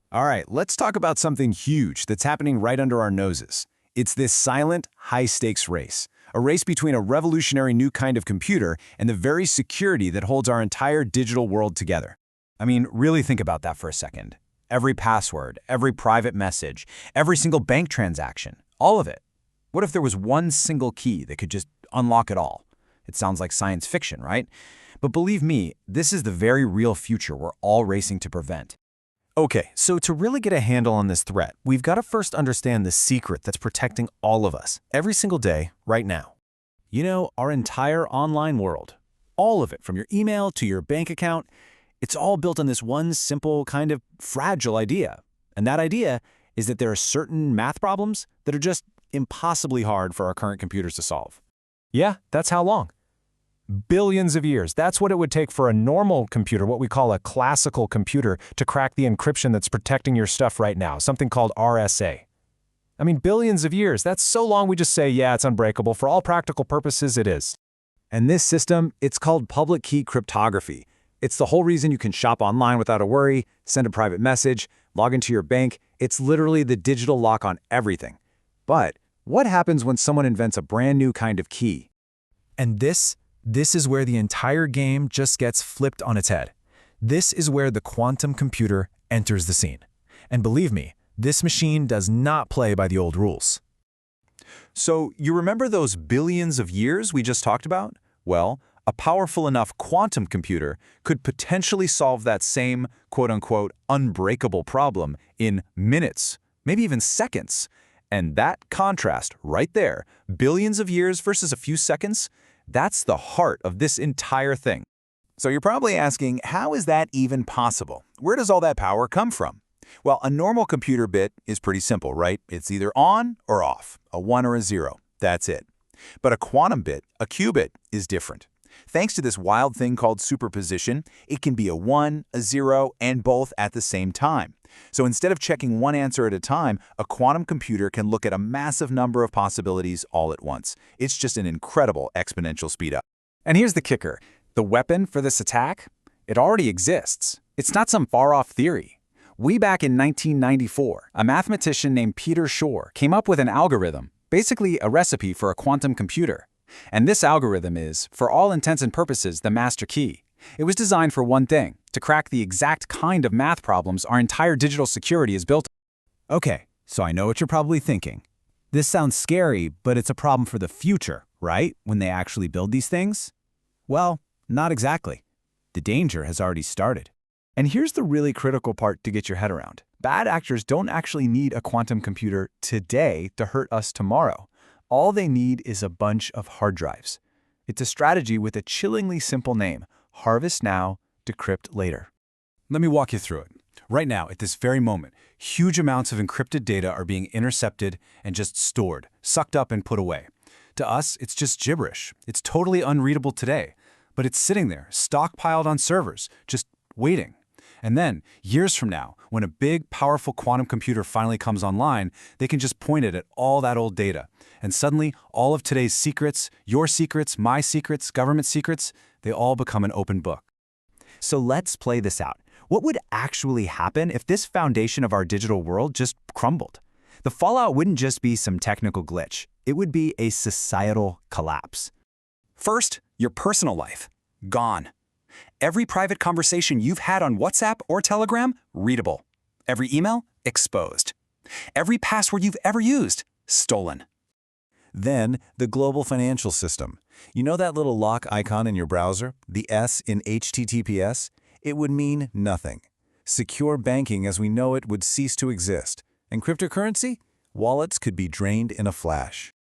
All right, let's talk about something huge that's happening right under our noses. It's this silent, high-stakes race. A race between a revolutionary new kind of computer and the very security that holds our entire digital world together. I mean, really think about that for a second. Every password, every private message, every single bank transaction, all of it. What if there was one single key that could just unlock it all? It sounds like science fiction, right? But believe me, this is the very real future we're all racing to prevent. Okay, so to really get a handle on this threat, we've got to first understand the secret that's protecting all of us, every single day, right now. You know, our entire online world, all of it, from your email to your bank account, it's all built on this one simple, kind of fragile idea. And that idea is that there are certain math problems that are just impossibly hard for our current computers to solve. Yeah, that's how long? Billions of years. That's what it would take for a normal computer, what we call a classical computer, to crack the encryption that's protecting your stuff right now, something called RSA. I mean, billions of years. That's so long we just say, yeah, it's unbreakable. For all practical purposes, it is. And this system, it's called public key cryptography. It's the whole reason you can shop online without a worry, send a private message, log into your bank. It's literally the digital lock on everything. But what happens when someone invents a brand new kind of key? And this is where the entire game just gets flipped on its head. This is where the quantum computer enters the scene. And believe me, this machine does not play by the old rules. So you remember those billions of years we just talked about? Well, a powerful enough quantum computer could potentially solve that same quote-unquote unbreakable problem in minutes, maybe even seconds. And that contrast right there, billions of years versus a few seconds, that's the heart of this entire thing. So you're probably asking, how is that even possible? Where does all that power come from? Well, a normal computer bit is pretty simple, right? It's either on or off, a 1 or a 0. That's it. But a quantum bit, a qubit, is different. Thanks to this wild thing called superposition, it can be a 1, a 0, and both at the same time. So instead of checking one answer at a time, a quantum computer can look at a massive number of possibilities all at once. It's just an incredible exponential speedup. And here's the kicker. The weapon for this attack? It already exists. It's not some far-off theory. Way back in 1994, a mathematician named Peter Shor came up with an algorithm, basically a recipe for a quantum computer. And this algorithm is, for all intents and purposes, the master key. It was designed for one thing, to crack the exact kind of math problems our entire digital security is built on. Okay, so I know what you're probably thinking. This sounds scary, but it's a problem for the future, right? When they actually build these things? Well, not exactly. The danger has already started. And here's the really critical part to get your head around. Bad actors don't actually need a quantum computer today to hurt us tomorrow. All they need is a bunch of hard drives. It's a strategy with a chillingly simple name: harvest now, decrypt later. Let me walk you through it. Right now, at this very moment, huge amounts of encrypted data are being intercepted and just stored, sucked up and put away. To us, it's just gibberish. It's totally unreadable today, but it's sitting there, stockpiled on servers, just waiting. And then, years from now, when a big, powerful quantum computer finally comes online, they can just point it at all that old data. And suddenly, all of today's secrets, your secrets, my secrets, government secrets, they all become an open book. So let's play this out. What would actually happen if this foundation of our digital world just crumbled? The fallout wouldn't just be some technical glitch. It would be a societal collapse. First, your personal life. Gone. Every private conversation you've had on WhatsApp or Telegram, readable. Every email, exposed. Every password you've ever used, stolen. Then, the global financial system. You know that little lock icon in your browser, the S in HTTPS? It would mean nothing. Secure banking as we know it would cease to exist. And cryptocurrency? Wallets could be drained in a flash.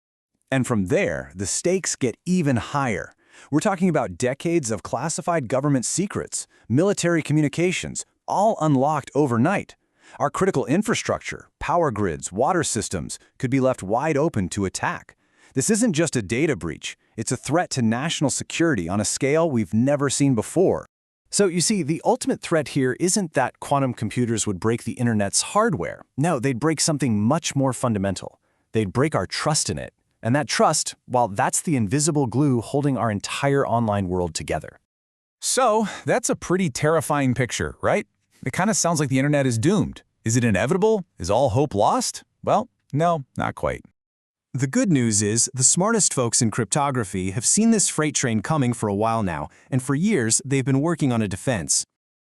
And from there, the stakes get even higher. We're talking about decades of classified government secrets, military communications, all unlocked overnight. Our critical infrastructure, power grids, water systems could be left wide open to attack. This isn't just a data breach. It's a threat to national security on a scale we've never seen before. So you see, the ultimate threat here isn't that quantum computers would break the internet's hardware. No, they'd break something much more fundamental. They'd break our trust in it. And that trust, well, that's the invisible glue holding our entire online world together. So, that's a pretty terrifying picture, right? It kind of sounds like the internet is doomed. Is it inevitable? Is all hope lost? Well, no, not quite. The good news is the smartest folks in cryptography have seen this freight train coming for a while now, and for years they've been working on a defense.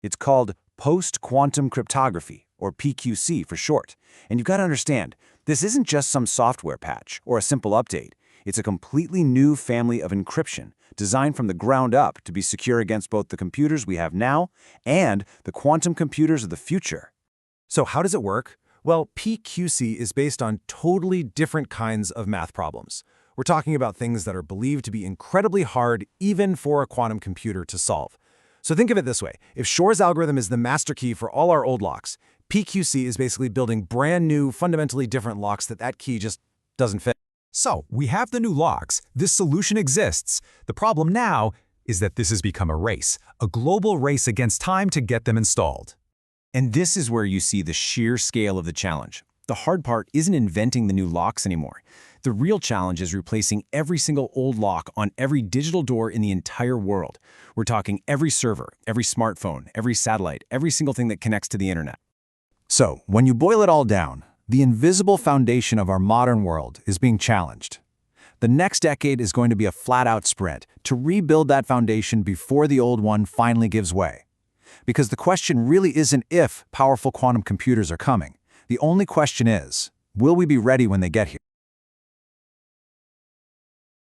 It's called post-quantum cryptography, or PQC for short. And you've got to understand, this isn't just some software patch or a simple update. It's a completely new family of encryption, designed from the ground up to be secure against both the computers we have now and the quantum computers of the future. So how does it work? Well, PQC is based on totally different kinds of math problems. We're talking about things that are believed to be incredibly hard even for a quantum computer to solve. So think of it this way. If Shor's algorithm is the master key for all our old locks, PQC is basically building brand new, fundamentally different locks that key just doesn't fit. So, we have the new locks, this solution exists. The problem now is that this has become a race, a global race against time to get them installed. And this is where you see the sheer scale of the challenge. The hard part isn't inventing the new locks anymore. The real challenge is replacing every single old lock on every digital door in the entire world. We're talking every server, every smartphone, every satellite, every single thing that connects to the internet. So, when you boil it all down, the invisible foundation of our modern world is being challenged. The next decade is going to be a flat-out sprint to rebuild that foundation before the old one finally gives way. Because the question really isn't if powerful quantum computers are coming. The only question is, will we be ready when they get here?